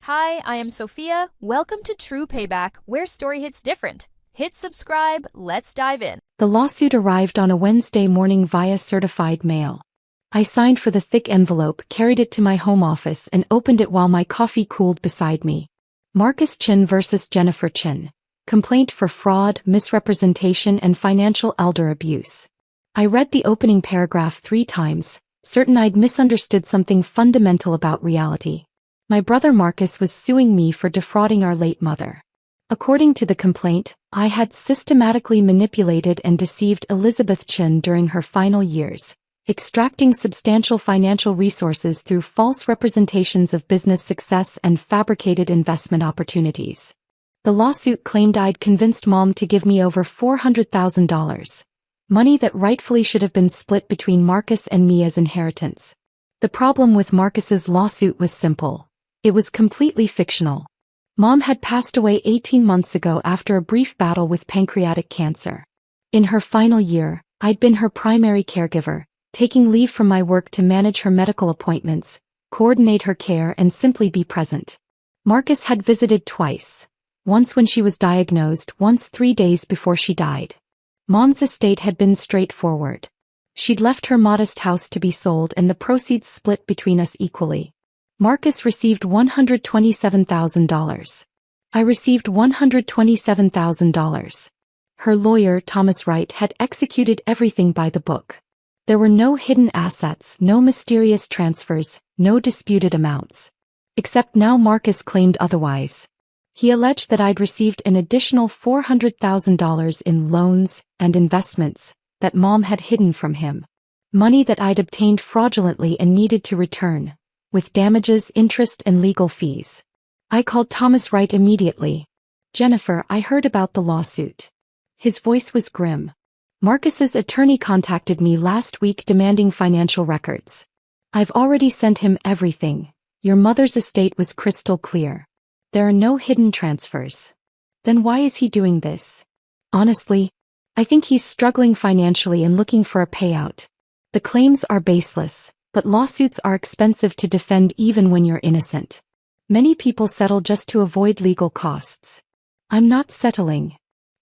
Hi, I am Sophia. Welcome to True Payback, where story hits different. Hit subscribe, let's dive in. The lawsuit arrived on a Wednesday morning via certified mail. I signed for the thick envelope, carried it to my home office, and opened it while my coffee cooled beside me. Marcus Chen versus Jennifer Chen. Complaint for fraud, misrepresentation, and financial elder abuse. I read the opening paragraph 3 times, certain I'd misunderstood something fundamental about reality. My brother Marcus was suing me for defrauding our late mother. According to the complaint, I had systematically manipulated and deceived Elizabeth Chen during her final years, extracting substantial financial resources through false representations of business success and fabricated investment opportunities. The lawsuit claimed I'd convinced Mom to give me over $400,000, money that rightfully should have been split between Marcus and me as inheritance. The problem with Marcus's lawsuit was simple. It was completely fictional. Mom had passed away 18 months ago after a brief battle with pancreatic cancer. In her final year, I'd been her primary caregiver, taking leave from my work to manage her medical appointments, coordinate her care, and simply be present. Marcus had visited twice. Once when she was diagnosed, once 3 days before she died. Mom's estate had been straightforward. She'd left her modest house to be sold and the proceeds split between us equally. Marcus received $127,000. I received $127,000. Her lawyer, Thomas Wright, had executed everything by the book. There were no hidden assets, no mysterious transfers, no disputed amounts. Except now Marcus claimed otherwise. He alleged that I'd received an additional $400,000 in loans and investments that Mom had hidden from him. Money that I'd obtained fraudulently and needed to return, with damages, interest, and legal fees. I called Thomas Wright immediately. "Jennifer, I heard about the lawsuit." His voice was grim. "Marcus's attorney contacted me last week demanding financial records. I've already sent him everything. Your mother's estate was crystal clear. There are no hidden transfers." "Then why is he doing this?" "Honestly, I think he's struggling financially and looking for a payout. The claims are baseless, but lawsuits are expensive to defend even when you're innocent. Many people settle just to avoid legal costs. I'm not settling.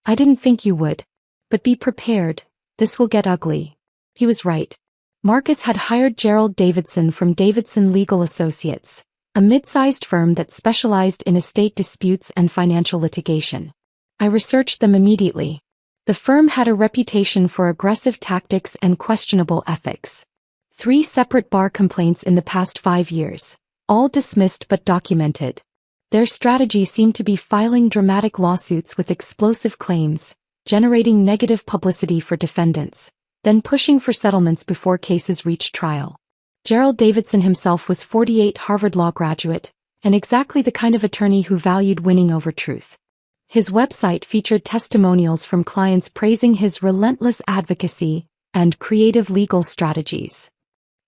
I didn't think you would. But be prepared, this will get ugly." He was right. Marcus had hired Gerald Davidson from Davidson Legal Associates, a mid-sized firm that specialized in estate disputes and financial litigation. I researched them immediately. The firm had a reputation for aggressive tactics and questionable ethics. 3 separate bar complaints in the past 5 years, all dismissed but documented. Their strategy seemed to be filing dramatic lawsuits with explosive claims, generating negative publicity for defendants, then pushing for settlements before cases reached trial. Gerald Davidson himself was 48 Harvard Law graduate, and exactly the kind of attorney who valued winning over truth. His website featured testimonials from clients praising his relentless advocacy and creative legal strategies.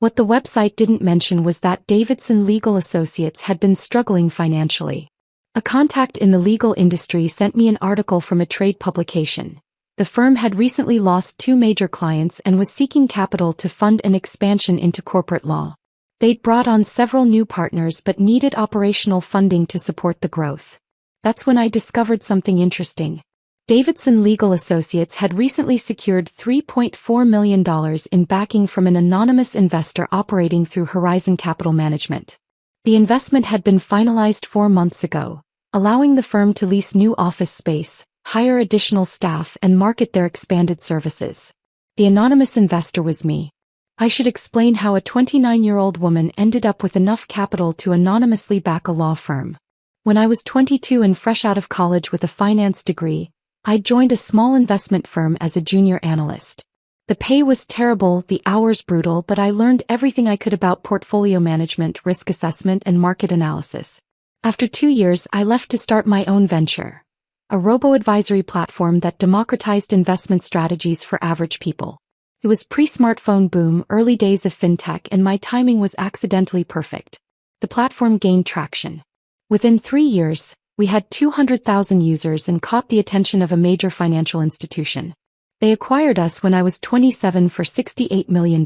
What the website didn't mention was that Davidson Legal Associates had been struggling financially. A contact in the legal industry sent me an article from a trade publication. The firm had recently lost 2 major clients and was seeking capital to fund an expansion into corporate law. They'd brought on several new partners but needed operational funding to support the growth. That's when I discovered something interesting. Davidson Legal Associates had recently secured $3.4 million in backing from an anonymous investor operating through Horizon Capital Management. The investment had been finalized 4 months ago, allowing the firm to lease new office space, hire additional staff, and market their expanded services. The anonymous investor was me. I should explain how a 29-year-old woman ended up with enough capital to anonymously back a law firm. When I was 22 and fresh out of college with a finance degree, I joined a small investment firm as a junior analyst. The pay was terrible, the hours brutal, but I learned everything I could about portfolio management, risk assessment, and market analysis. After 2 years, I left to start my own venture, a robo-advisory platform that democratized investment strategies for average people. It was pre-smartphone boom, early days of fintech, and my timing was accidentally perfect. The platform gained traction. Within 3 years, we had 200,000 users and caught the attention of a major financial institution. They acquired us when I was 27 for $68 million.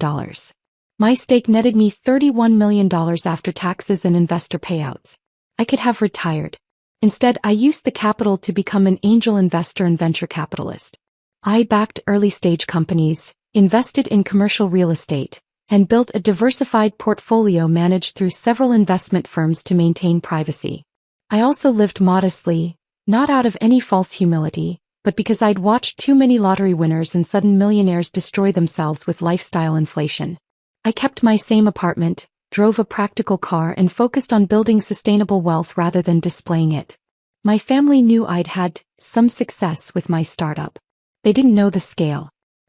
My stake netted me $31 million after taxes and investor payouts. I could have retired. Instead, I used the capital to become an angel investor and venture capitalist. I backed early-stage companies, invested in commercial real estate, and built a diversified portfolio managed through several investment firms to maintain privacy. I also lived modestly, not out of any false humility, but because I'd watched too many lottery winners and sudden millionaires destroy themselves with lifestyle inflation. I kept my same apartment, drove a practical car, and focused on building sustainable wealth rather than displaying it. My family knew I'd had some success with my startup. They didn't know the scale.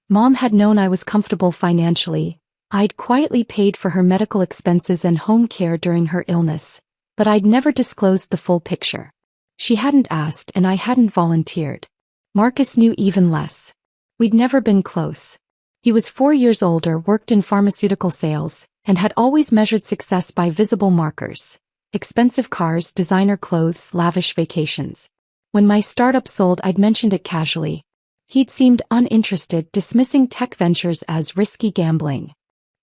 Mom had known I was comfortable financially. I'd quietly paid for her medical expenses and home care during her illness, but I'd never disclosed the full picture. She hadn't asked and I hadn't volunteered. Marcus knew even less. We'd never been close. He was 4 years older, worked in pharmaceutical sales, and had always measured success by visible markers: expensive cars, designer clothes, lavish vacations. When my startup sold, I'd mentioned it casually. He'd seemed uninterested, dismissing tech ventures as risky gambling.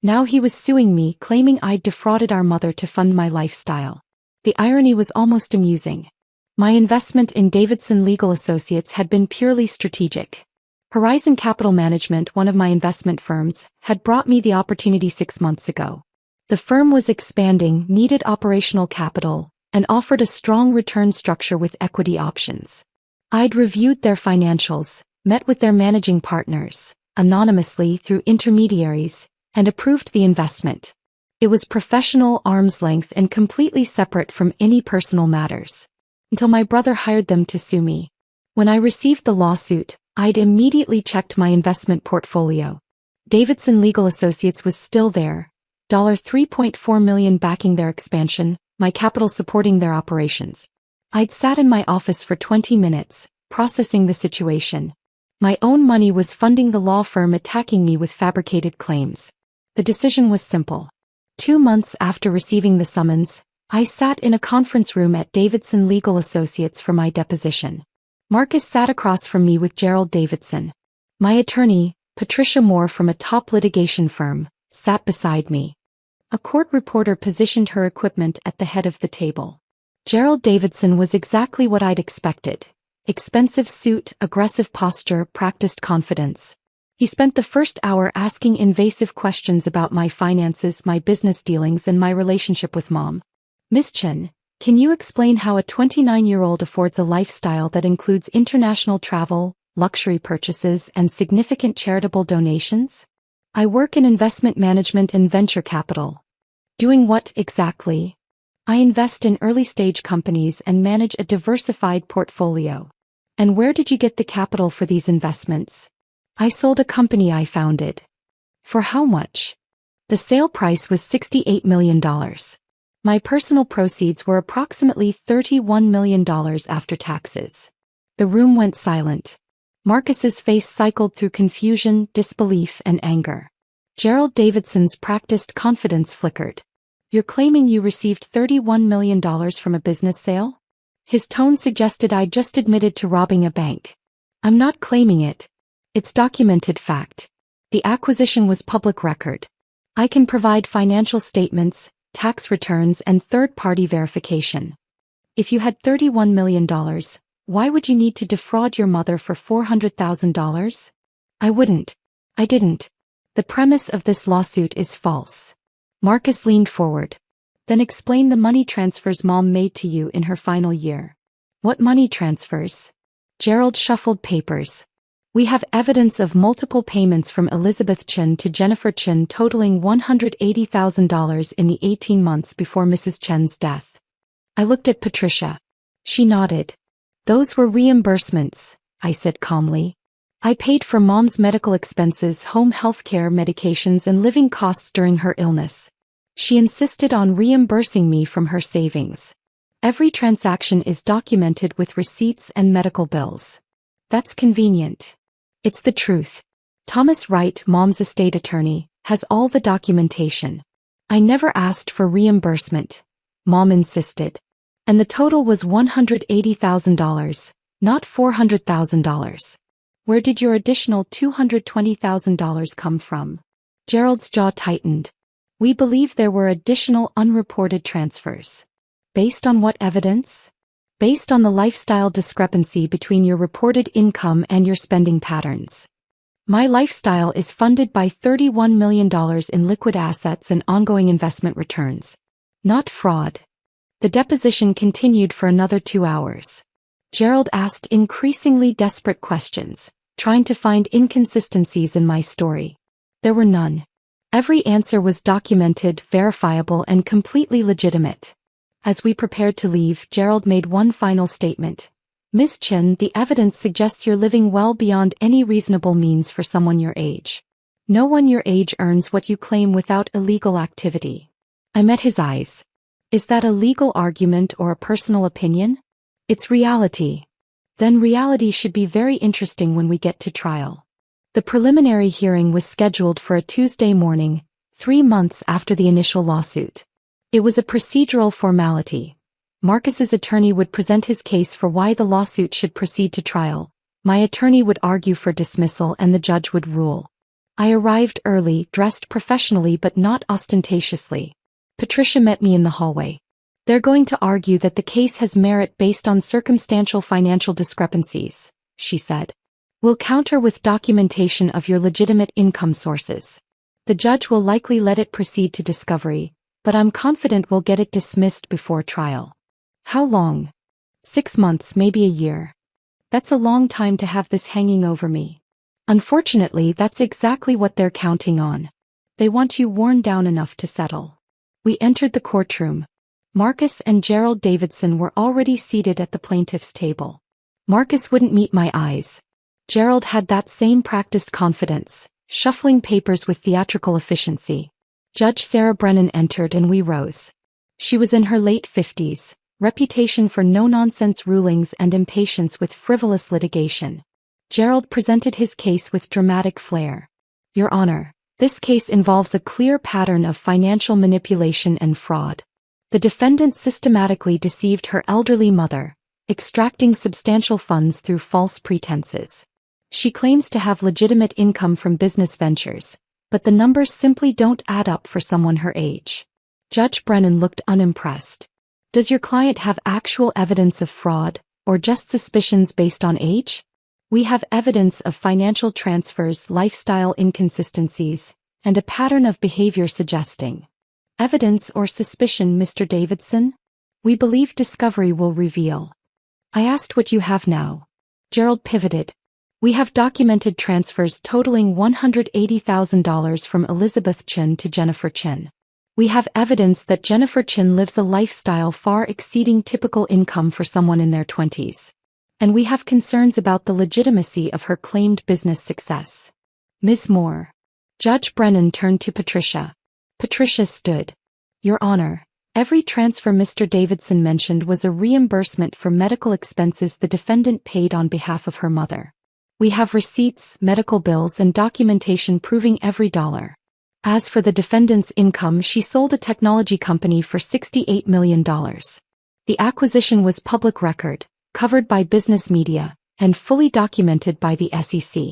Now he was suing me, claiming I'd defrauded our mother to fund my lifestyle. The irony was almost amusing. My investment in Davidson Legal Associates had been purely strategic. Horizon Capital Management, one of my investment firms, had brought me the opportunity 6 months ago. The firm was expanding, needed operational capital, and offered a strong return structure with equity options. I'd reviewed their financials, met with their managing partners, anonymously through intermediaries, and approved the investment. It was professional, arm's length, and completely separate from any personal matters. Until my brother hired them to sue me. When I received the lawsuit, I'd immediately checked my investment portfolio. Davidson Legal Associates was still there, $3.4 million backing their expansion, my capital supporting their operations. I'd sat in my office for 20 minutes, processing the situation. My own money was funding the law firm attacking me with fabricated claims. The decision was simple. 2 months after receiving the summons, I sat in a conference room at Davidson Legal Associates for my deposition. Marcus sat across from me with Gerald Davidson. My attorney, Patricia Moore from a top litigation firm, sat beside me. A court reporter positioned her equipment at the head of the table. Gerald Davidson was exactly what I'd expected. Expensive suit, aggressive posture, practiced confidence. He spent the first hour asking invasive questions about my finances, my business dealings, and my relationship with Mom. Ms. Chen, can you explain how a 29-year-old affords a lifestyle that includes international travel, luxury purchases, and significant charitable donations? I work in investment management and venture capital. Doing what exactly? I invest in early-stage companies and manage a diversified portfolio. And where did you get the capital for these investments? I sold a company I founded. For how much? The sale price was $68 million. My personal proceeds were approximately $31 million after taxes. The room went silent. Marcus's face cycled through confusion, disbelief, and anger. Gerald Davidson's practiced confidence flickered. You're claiming you received $31 million from a business sale? His tone suggested I'd just admitted to robbing a bank. I'm not claiming it. It's documented fact. The acquisition was public record. I can provide financial statements, tax returns, and third-party verification. If you had $31 million, why would you need to defraud your mother for $400,000? I wouldn't. I didn't. The premise of this lawsuit is false. Marcus leaned forward. Then explain the money transfers Mom made to you in her final year. What money transfers? Gerald shuffled papers. We have evidence of multiple payments from Elizabeth Chen to Jennifer Chen totaling $180,000 in the 18 months before Mrs. Chen's death. I looked at Patricia. She nodded. Those were reimbursements, I said calmly. I paid for Mom's medical expenses, home health care, medications, and living costs during her illness. She insisted on reimbursing me from her savings. Every transaction is documented with receipts and medical bills. That's convenient. It's the truth. Thomas Wright, Mom's estate attorney, has all the documentation. I never asked for reimbursement. Mom insisted. And the total was $180,000, not $400,000. Where did your additional $220,000 come from? Gerald's jaw tightened. We believe there were additional unreported transfers. Based on what evidence? Based on the lifestyle discrepancy between your reported income and your spending patterns. My lifestyle is funded by $31 million in liquid assets and ongoing investment returns. Not fraud. The deposition continued for another 2 hours. Gerald asked increasingly desperate questions, trying to find inconsistencies in my story. There were none. Every answer was documented, verifiable, and completely legitimate. As we prepared to leave, Gerald made one final statement. Ms. Chen, the evidence suggests you're living well beyond any reasonable means for someone your age. No one your age earns what you claim without illegal activity. I met his eyes. Is that a legal argument or a personal opinion? It's reality. Then reality should be very interesting when we get to trial. The preliminary hearing was scheduled for a Tuesday morning, 3 months after the initial lawsuit. It was a procedural formality. Marcus's attorney would present his case for why the lawsuit should proceed to trial. My attorney would argue for dismissal and the judge would rule. I arrived early, dressed professionally but not ostentatiously. Patricia met me in the hallway. They're going to argue that the case has merit based on circumstantial financial discrepancies, she said. We'll counter with documentation of your legitimate income sources. The judge will likely let it proceed to discovery, but I'm confident we'll get it dismissed before trial. How long? 6 months, maybe a year. That's a long time to have this hanging over me. Unfortunately, that's exactly what they're counting on. They want you worn down enough to settle. We entered the courtroom. Marcus and Gerald Davidson were already seated at the plaintiff's table. Marcus wouldn't meet my eyes. Gerald had that same practiced confidence, shuffling papers with theatrical efficiency. Judge Sarah Brennan entered and we rose. She was in her late 50s. Reputation for no-nonsense rulings and impatience with frivolous litigation. Gerald presented his case with dramatic flair. Your Honor, this case involves a clear pattern of financial manipulation and fraud. The defendant systematically deceived her elderly mother, extracting substantial funds through false pretenses. She claims to have legitimate income from business ventures, but the numbers simply don't add up for someone her age. Judge Brennan looked unimpressed. Does your client have actual evidence of fraud, or just suspicions based on age? We have evidence of financial transfers, lifestyle inconsistencies, and a pattern of behavior suggesting. Evidence or suspicion, Mr. Davidson? We believe discovery will reveal. I asked what you have now. Gerald pivoted. We have documented transfers totaling $180,000 from Elizabeth Chen to Jennifer Chen. We have evidence that Jennifer Chen lives a lifestyle far exceeding typical income for someone in their 20s. And we have concerns about the legitimacy of her claimed business success. Ms. Moore. Judge Brennan turned to Patricia. Patricia stood. Your Honor, every transfer Mr. Davidson mentioned was a reimbursement for medical expenses the defendant paid on behalf of her mother. We have receipts, medical bills, and documentation proving every dollar. As for the defendant's income, she sold a technology company for $68 million. The acquisition was public record, covered by business media, and fully documented by the SEC.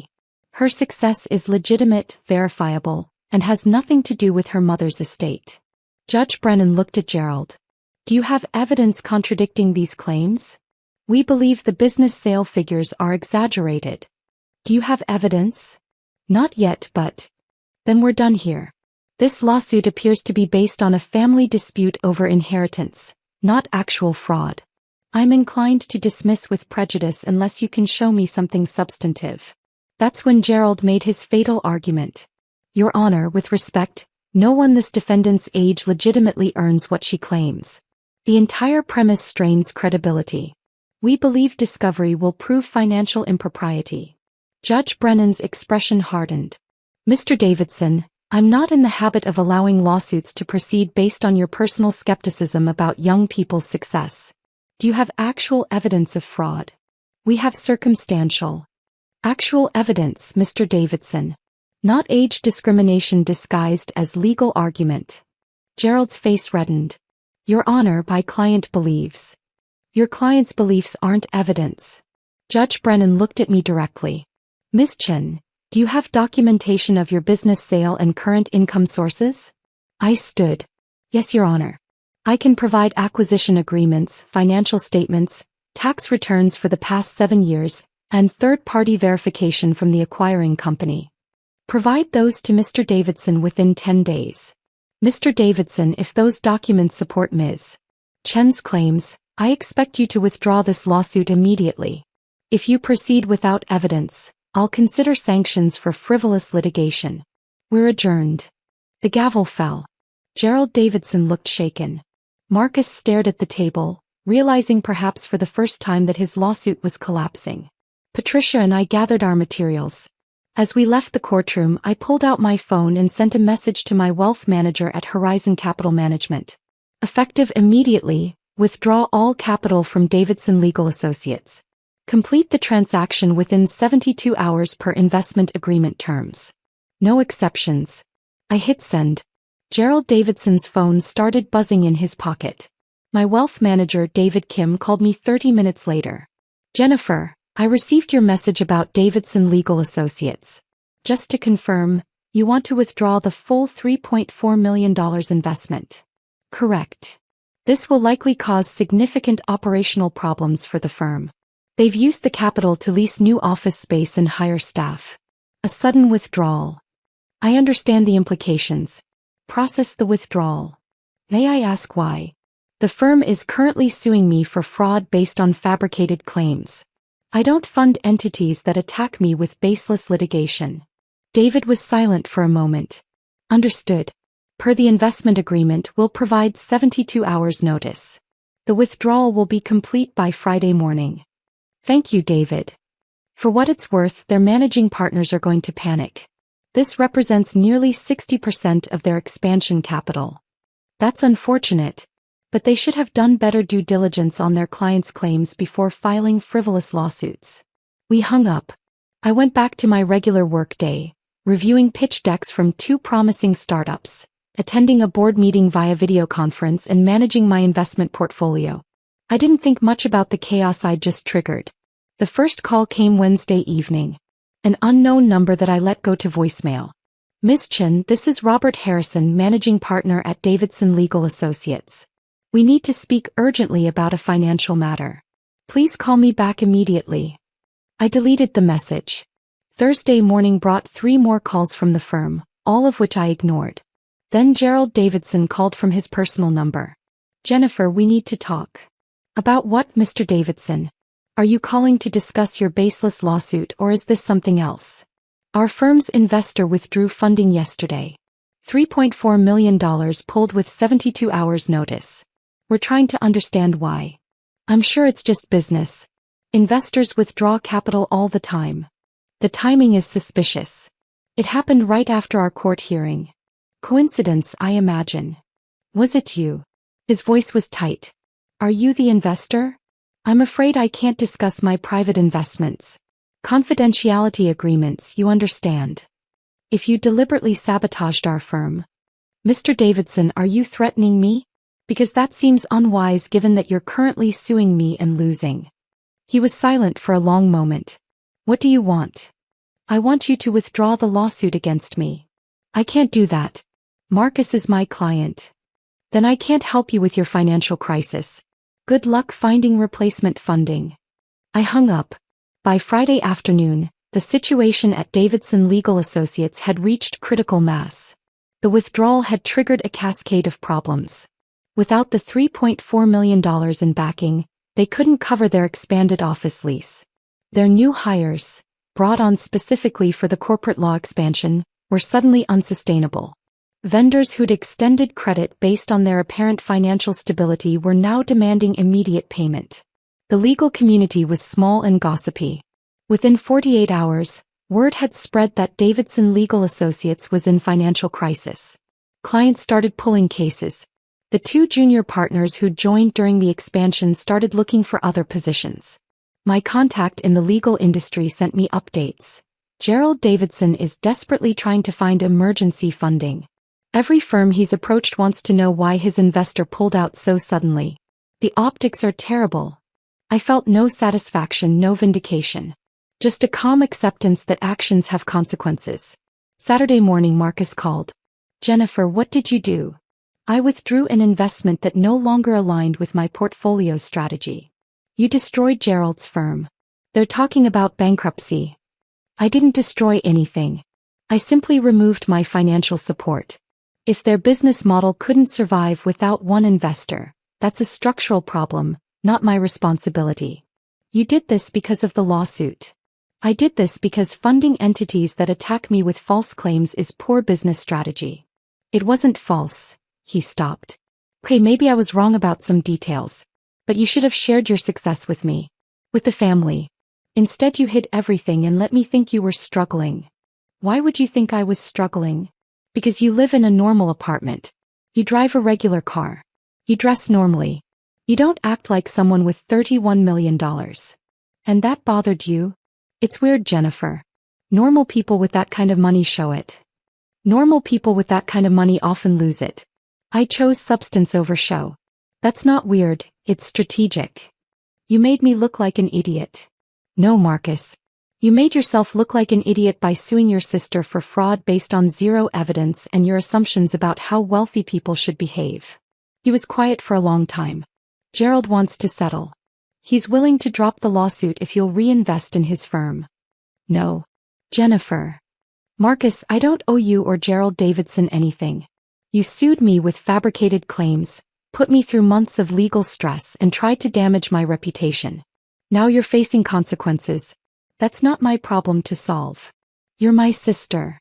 Her success is legitimate, verifiable, and has nothing to do with her mother's estate. Judge Brennan looked at Gerald. Do you have evidence contradicting these claims? We believe the business sale figures are exaggerated. Do you have evidence? Not yet, but... Then we're done here. This lawsuit appears to be based on a family dispute over inheritance, not actual fraud. I'm inclined to dismiss with prejudice unless you can show me something substantive. That's when Gerald made his fatal argument. Your Honor, with respect, no one this defendant's age legitimately earns what she claims. The entire premise strains credibility. We believe discovery will prove financial impropriety. Judge Brennan's expression hardened. Mr. Davidson, I'm not in the habit of allowing lawsuits to proceed based on your personal skepticism about young people's success. Do you have actual evidence of fraud? We have circumstantial. Actual evidence, Mr. Davidson. Not age discrimination disguised as legal argument. Gerald's face reddened. Your Honor, my client believes. Your client's beliefs aren't evidence. Judge Brennan looked at me directly. Ms. Chen, do you have documentation of your business sale and current income sources? I stood. Yes, Your Honor. I can provide acquisition agreements, financial statements, tax returns for the past 7 years, and third-party verification from the acquiring company. Provide those to Mr. Davidson within 10 days. Mr. Davidson, if those documents support Ms. Chen's claims, I expect you to withdraw this lawsuit immediately. If you proceed without evidence, I'll consider sanctions for frivolous litigation. We're adjourned. The gavel fell. Gerald Davidson looked shaken. Marcus stared at the table, realizing perhaps for the first time that his lawsuit was collapsing. Patricia and I gathered our materials. As we left the courtroom, I pulled out my phone and sent a message to my wealth manager at Horizon Capital Management. Effective immediately, withdraw all capital from Davidson Legal Associates. Complete the transaction within 72 hours per investment agreement terms. No exceptions. I hit send. Gerald Davidson's phone started buzzing in his pocket. My wealth manager, David Kim, called me 30 minutes later. Jennifer, I received your message about Davidson Legal Associates. Just to confirm, you want to withdraw the full $3.4 million investment. Correct. This will likely cause significant operational problems for the firm. They've used the capital to lease new office space and hire staff. A sudden withdrawal. I understand the implications. Process the withdrawal. May I ask why? The firm is currently suing me for fraud based on fabricated claims. I don't fund entities that attack me with baseless litigation. David was silent for a moment. Understood. Per the investment agreement, we'll provide 72 hours notice. The withdrawal will be complete by Friday morning. Thank you, David. For what it's worth, their managing partners are going to panic. This represents nearly 60% of their expansion capital. That's unfortunate, but they should have done better due diligence on their clients' claims before filing frivolous lawsuits. We hung up. I went back to my regular work day, reviewing pitch decks from 2 promising startups, attending a board meeting via video conference, and managing my investment portfolio. I didn't think much about the chaos I'd just triggered. The first call came Wednesday evening. An unknown number that I let go to voicemail. Ms. Chen, this is Robert Harrison, managing partner at Davidson Legal Associates. We need to speak urgently about a financial matter. Please call me back immediately. I deleted the message. Thursday morning brought 3 more calls from the firm, all of which I ignored. Then Gerald Davidson called from his personal number. Jennifer, we need to talk. About what, Mr. Davidson? Are you calling to discuss your baseless lawsuit, or is this something else? Our firm's investor withdrew funding yesterday. $3.4 million pulled with 72 hours notice. We're trying to understand why. I'm sure it's just business. Investors withdraw capital all the time. The timing is suspicious. It happened right after our court hearing. Coincidence, I imagine. Was it you? His voice was tight. Are you the investor? I'm afraid I can't discuss my private investments. Confidentiality agreements, you understand. If you deliberately sabotaged our firm. Mr. Davidson, are you threatening me? Because that seems unwise given that you're currently suing me and losing. He was silent for a long moment. What do you want? I want you to withdraw the lawsuit against me. I can't do that. Marcus is my client. Then I can't help you with your financial crisis. Good luck finding replacement funding. I hung up. By Friday afternoon, the situation at Davidson Legal Associates had reached critical mass. The withdrawal had triggered a cascade of problems. Without the $3.4 million in backing, they couldn't cover their expanded office lease. Their new hires, brought on specifically for the corporate law expansion, were suddenly unsustainable. Vendors who'd extended credit based on their apparent financial stability were now demanding immediate payment. The legal community was small and gossipy. Within 48 hours, word had spread that Davidson Legal Associates was in financial crisis. Clients started pulling cases. The 2 junior partners who'd joined during the expansion started looking for other positions. My contact in the legal industry sent me updates. Gerald Davidson is desperately trying to find emergency funding. Every firm he's approached wants to know why his investor pulled out so suddenly. The optics are terrible. I felt no satisfaction, no vindication. Just a calm acceptance that actions have consequences. Saturday morning Marcus called. Jennifer, what did you do? I withdrew an investment that no longer aligned with my portfolio strategy. You destroyed Gerald's firm. They're talking about bankruptcy. I didn't destroy anything. I simply removed my financial support. If their business model couldn't survive without one investor, that's a structural problem, not my responsibility. You did this because of the lawsuit. I did this because funding entities that attack me with false claims is poor business strategy. It wasn't false. He stopped. Okay, maybe I was wrong about some details. But you should have shared your success with me. With the family. Instead you hid everything and let me think you were struggling. Why would you think I was struggling? Because you live in a normal apartment. You drive a regular car. You dress normally. You don't act like someone with $31 million. And that bothered you? It's weird, Jennifer. Normal people with that kind of money show it. Normal people with that kind of money often lose it. I chose substance over show. That's not weird, it's strategic. You made me look like an idiot. No, Marcus. You made yourself look like an idiot by suing your sister for fraud based on zero evidence and your assumptions about how wealthy people should behave. He was quiet for a long time. Gerald wants to settle. He's willing to drop the lawsuit if you'll reinvest in his firm. No. Jennifer. Marcus, I don't owe you or Gerald Davidson anything. You sued me with fabricated claims, put me through months of legal stress and tried to damage my reputation. Now you're facing consequences. That's not my problem to solve. You're my sister.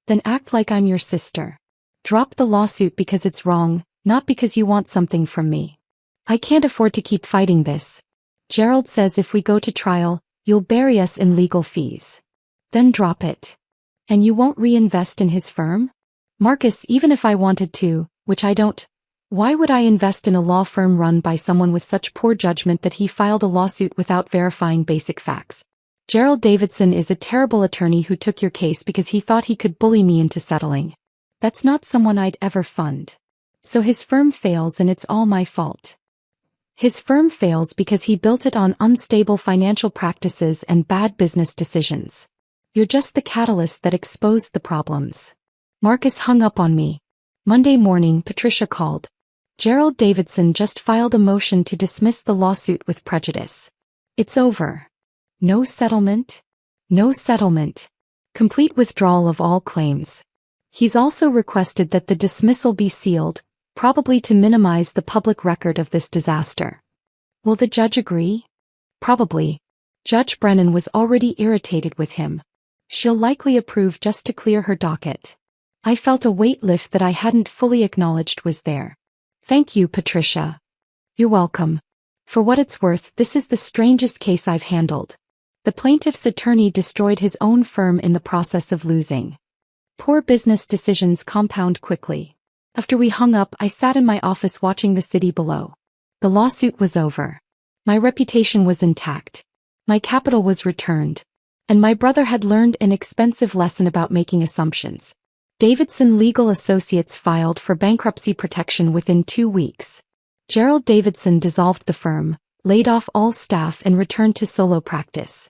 Then act like I'm your sister. Drop the lawsuit because it's wrong, not because you want something from me. I can't afford to keep fighting this. Gerald says if we go to trial, you'll bury us in legal fees. Then drop it. And you won't reinvest in his firm? Marcus, even if I wanted to, which I don't, why would I invest in a law firm run by someone with such poor judgment that he filed a lawsuit without verifying basic facts? Gerald Davidson is a terrible attorney who took your case because he thought he could bully me into settling. That's not someone I'd ever fund. So his firm fails and it's all my fault. His firm fails because he built it on unstable financial practices and bad business decisions. You're just the catalyst that exposed the problems. Marcus hung up on me. Monday morning, Patricia called. Gerald Davidson just filed a motion to dismiss the lawsuit with prejudice. It's over. No settlement? No settlement. Complete withdrawal of all claims. He's also requested that the dismissal be sealed, probably to minimize the public record of this disaster. Will the judge agree? Probably. Judge Brennan was already irritated with him. She'll likely approve just to clear her docket. I felt a weight lift that I hadn't fully acknowledged was there. Thank you, Patricia. You're welcome. For what it's worth, this is the strangest case I've handled. The plaintiff's attorney destroyed his own firm in the process of losing. Poor business decisions compound quickly. After we hung up, I sat in my office watching the city below. The lawsuit was over. My reputation was intact. My capital was returned. And my brother had learned an expensive lesson about making assumptions. Davidson Legal Associates filed for bankruptcy protection within 2 weeks. Gerald Davidson dissolved the firm, laid off all staff and returned to solo practice.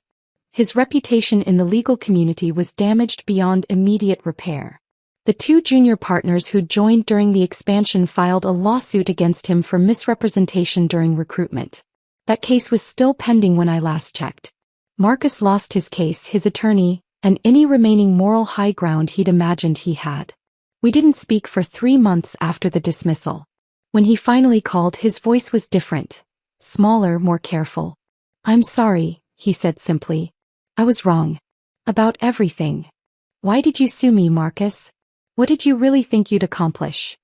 His reputation in the legal community was damaged beyond immediate repair. The 2 junior partners who'd joined during the expansion filed a lawsuit against him for misrepresentation during recruitment. That case was still pending when I last checked. Marcus lost his case, his attorney, and any remaining moral high ground he'd imagined he had. We didn't speak for 3 months after the dismissal. When he finally called, his voice was different. Smaller, more careful. I'm sorry, he said simply. I was wrong. About everything. Why did you sue me, Marcus? What did you really think you'd accomplish?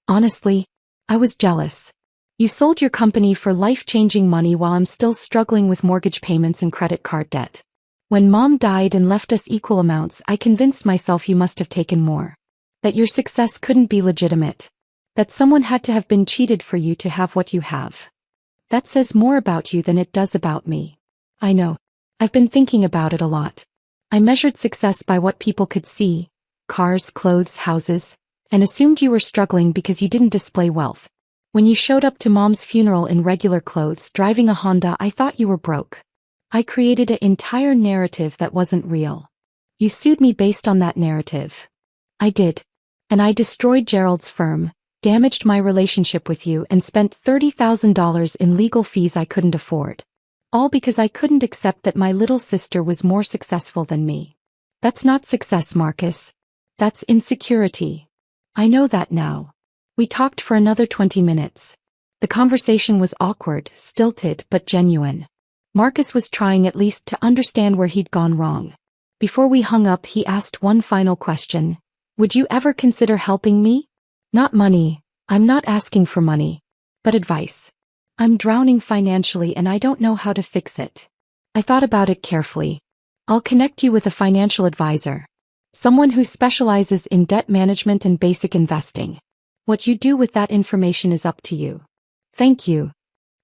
Honestly, I was jealous. You sold your company for life-changing money while I'm still struggling with mortgage payments and credit card debt. When Mom died and left us equal amounts, I convinced myself you must have taken more. That your success couldn't be legitimate. That someone had to have been cheated for you to have what you have. That says more about you than it does about me. I know. I've been thinking about it a lot. I measured success by what people could see. Cars, clothes, houses. And assumed you were struggling because you didn't display wealth. When you showed up to Mom's funeral in regular clothes driving a Honda, I thought you were broke. I created an entire narrative that wasn't real. You sued me based on that narrative. I did. And I destroyed Gerald's firm, damaged my relationship with you, and spent $30,000 in legal fees I couldn't afford. All because I couldn't accept that my little sister was more successful than me. That's not success, Marcus. That's insecurity. I know that now. We talked for another 20 minutes. The conversation was awkward, stilted, but genuine. Marcus was trying at least to understand where he'd gone wrong. Before we hung up, he asked one final question. Would you ever consider helping me? Not money. I'm not asking for money. But advice. I'm drowning financially and I don't know how to fix it. I thought about it carefully. I'll connect you with a financial advisor. Someone who specializes in debt management and basic investing. What you do with that information is up to you. Thank you.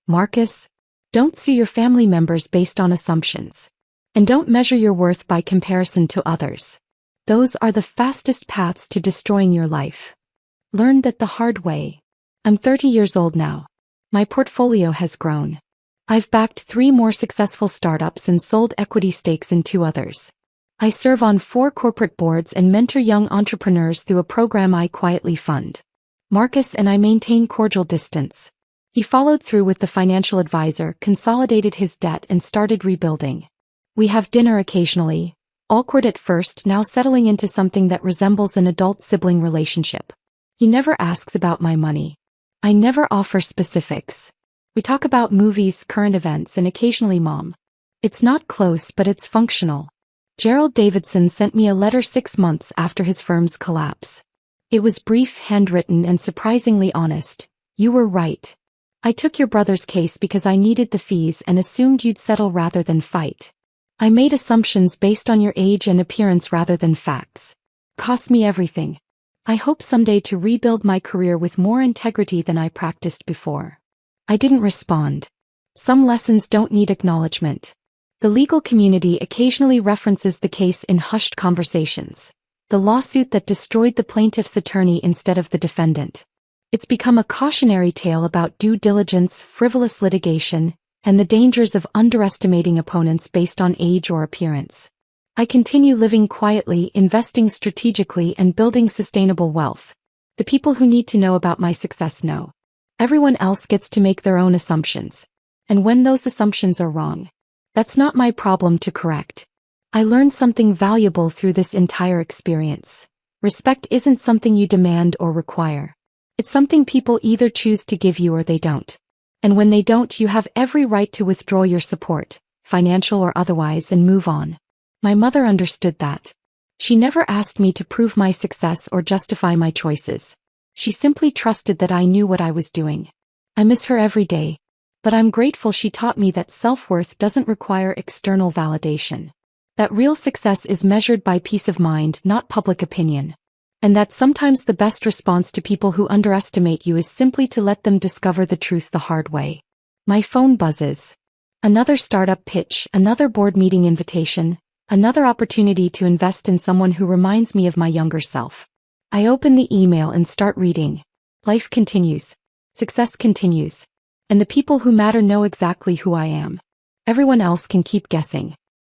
Marcus, don't sue your family members based on assumptions. And don't measure your worth by comparison to others. Those are the fastest paths to destroying your life. Learned that the hard way. I'm 30 years old now. My portfolio has grown. I've backed 3 more successful startups and sold equity stakes in 2 others. I serve on 4 corporate boards and mentor young entrepreneurs through a program I quietly fund. Marcus and I maintain cordial distance. He followed through with the financial advisor, consolidated his debt, and started rebuilding. We have dinner occasionally, awkward at first, now settling into something that resembles an adult-sibling relationship. He never asks about my money. I never offer specifics. We talk about movies, current events, and occasionally Mom. It's not close, but it's functional. Gerald Davidson sent me a letter 6 months after his firm's collapse. It was brief, handwritten, and surprisingly honest. You were right. I took your brother's case because I needed the fees and assumed you'd settle rather than fight. I made assumptions based on your age and appearance rather than facts. Cost me everything. I hope someday to rebuild my career with more integrity than I practiced before. I didn't respond. Some lessons don't need acknowledgement. The legal community occasionally references the case in hushed conversations. The lawsuit that destroyed the plaintiff's attorney instead of the defendant. It's become a cautionary tale about due diligence, frivolous litigation, and the dangers of underestimating opponents based on age or appearance. I continue living quietly, investing strategically, and building sustainable wealth. The people who need to know about my success know. Everyone else gets to make their own assumptions. And when those assumptions are wrong, that's not my problem to correct. I learned something valuable through this entire experience. Respect isn't something you demand or require. It's something people either choose to give you or they don't. And when they don't, you have every right to withdraw your support, financial or otherwise, and move on. My mother understood that. She never asked me to prove my success or justify my choices. She simply trusted that I knew what I was doing. I miss her every day, but I'm grateful she taught me that self-worth doesn't require external validation. That real success is measured by peace of mind, not public opinion. And that sometimes the best response to people who underestimate you is simply to let them discover the truth the hard way. My phone buzzes. Another startup pitch, another board meeting invitation, another opportunity to invest in someone who reminds me of my younger self. I open the email and start reading. Life continues. Success continues. And the people who matter know exactly who I am. Everyone else can keep guessing.